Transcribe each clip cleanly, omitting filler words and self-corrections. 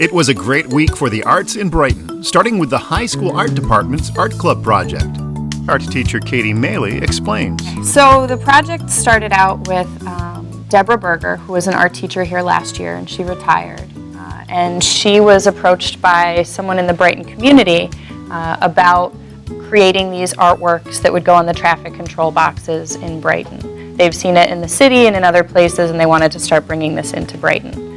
It was a great week for the arts in Brighton, starting with the high school art department's art club project. Art teacher Katie Maley explains. So the project started out with Deborah Berger, who was an art teacher here last year, and she retired. And she was approached by someone in the Brighton community about creating these artworks that would go on the traffic control boxes in Brighton. They've seen it in the city and in other places, and they wanted to start bringing this into Brighton.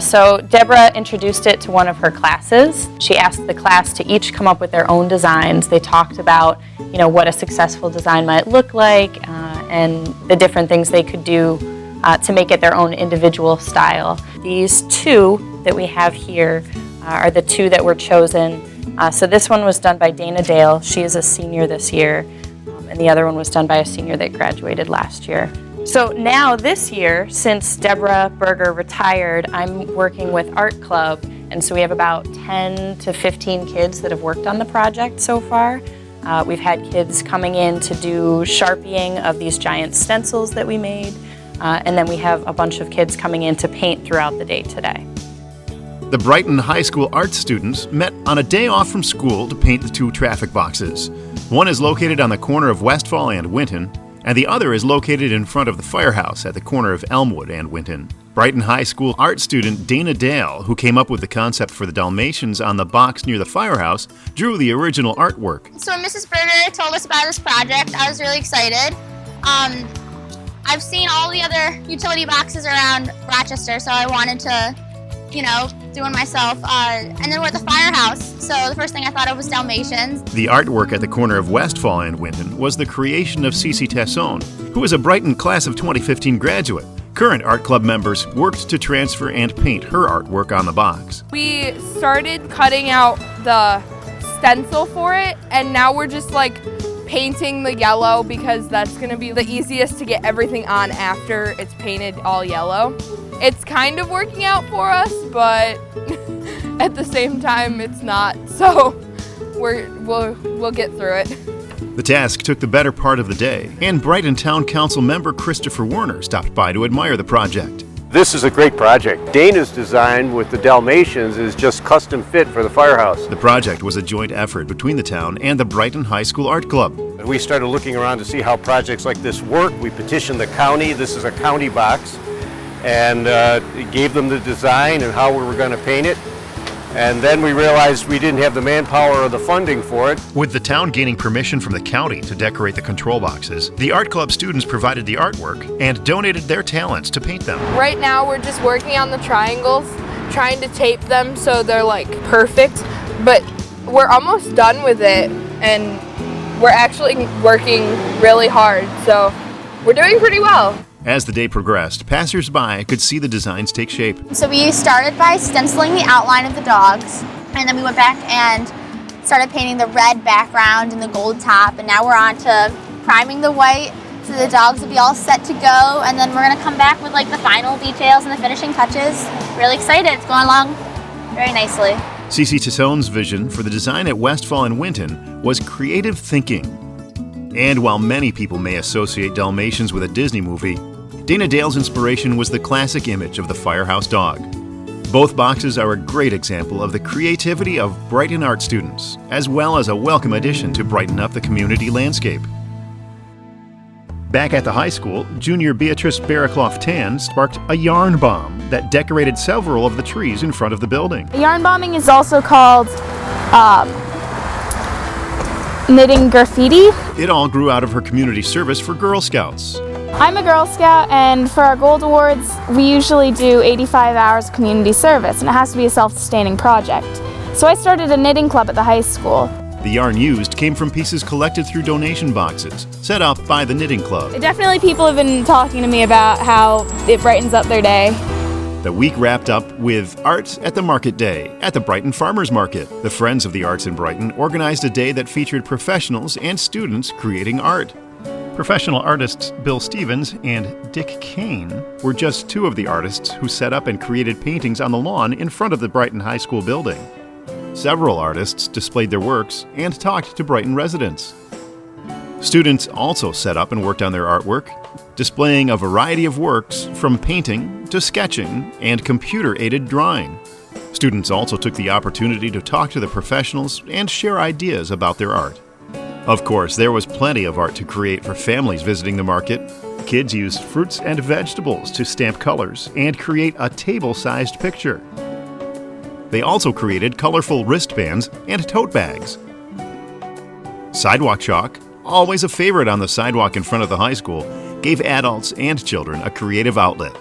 So Deborah introduced it to one of her classes. She asked the class to each come up with their own designs. They talked about, what a successful design might look like and the different things they could do to make it their own individual style. These two that we have here are the two that were chosen. So this one was done by Dana Dale. She is a senior this year, and the other one was done by a senior that graduated last year. So now this year, since Deborah Berger retired, I'm working with Art Club, and so we have about 10 to 15 kids that have worked on the project so far. We've had kids coming in to do sharpieing of these giant stencils that we made, and then we have a bunch of kids coming in to paint throughout the day today. The Brighton High School art students met on a day off from school to paint the two traffic boxes. One is located on the corner of Westfall and Winton, and the other is located in front of the firehouse at the corner of Elmwood and Winton. Brighton High School art student Dana Dale, who came up with the concept for the Dalmatians on the box near the firehouse, drew the original artwork. So when Mrs. Berger told us about this project, I was really excited. I've seen all the other utility boxes around Rochester, so I wanted to, do one myself. And then we're at the firehouse, so the first thing I thought of was Dalmatians. The artwork at the corner of Westfall and Winton was the creation of Cece Tessone, who is a Brighton Class of 2015 graduate. Current art club members worked to transfer and paint her artwork on the box. We started cutting out the stencil for it, and now we're just painting the yellow because that's going to be the easiest to get everything on after it's painted all yellow. It's kind of working out for us, but at the same time it's not, so we'll get through it. The task took the better part of the day, and Brighton Town Council member Christopher Werner stopped by to admire the project. This is a great project. Dana's design with the Dalmatians is just custom fit for the firehouse. The project was a joint effort between the town and the Brighton High School Art Club. We started looking around to see how projects like this work. We petitioned the county. This is a county box, and gave them the design and how we were going to paint it. And then we realized we didn't have the manpower or the funding for it. With the town gaining permission from the county to decorate the control boxes, the art club students provided the artwork and donated their talents to paint them. Right now we're just working on the triangles, trying to tape them so they're perfect, but we're almost done with it, and we're actually working really hard, so we're doing pretty well. As the day progressed, passers-by could see the designs take shape. So we started by stenciling the outline of the dogs, and then we went back and started painting the red background and the gold top, and now we're on to priming the white, so the dogs will be all set to go, and then we're going to come back with the final details and the finishing touches. Really excited. It's going along very nicely. Cece Tessone's vision for the design at Westfall and Winton was creative thinking. And while many people may associate Dalmatians with a Disney movie, Dana Dale's inspiration was the classic image of the firehouse dog. Both boxes are a great example of the creativity of Brighton art students, as well as a welcome addition to brighten up the community landscape. Back at the high school, junior Beatrice Barraclough-Tan sparked a yarn bomb that decorated several of the trees in front of the building. Yarn bombing is also called knitting graffiti. It all grew out of her community service for Girl Scouts. I'm a Girl Scout, and for our Gold Awards, we usually do 85 hours of community service, and it has to be a self-sustaining project. So I started a knitting club at the high school. The yarn used came from pieces collected through donation boxes, set up by the knitting club. Definitely people have been talking to me about how it brightens up their day. The week wrapped up with Art at the Market Day at the Brighton Farmers Market. The Friends of the Arts in Brighton organized a day that featured professionals and students creating art. Professional artists Bill Stevens and Dick Kane were just two of the artists who set up and created paintings on the lawn in front of the Brighton High School building. Several artists displayed their works and talked to Brighton residents. Students also set up and worked on their artwork, displaying a variety of works from painting to sketching and computer-aided drawing. Students also took the opportunity to talk to the professionals and share ideas about their art. Of course, there was plenty of art to create for families visiting the market. Kids used fruits and vegetables to stamp colors and create a table-sized picture. They also created colorful wristbands and tote bags. Sidewalk chalk, always a favorite on the sidewalk in front of the high school, gave adults and children a creative outlet.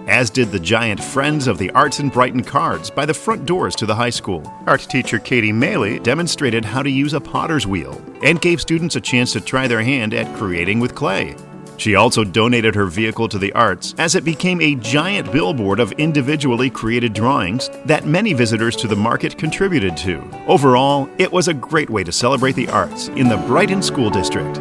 As did the giant Friends of the Arts in Brighton cards by the front doors to the high school. Art teacher Katie Maley demonstrated how to use a potter's wheel and gave students a chance to try their hand at creating with clay. She also donated her vehicle to the arts as it became a giant billboard of individually created drawings that many visitors to the market contributed to. Overall, it was a great way to celebrate the arts in the Brighton School District.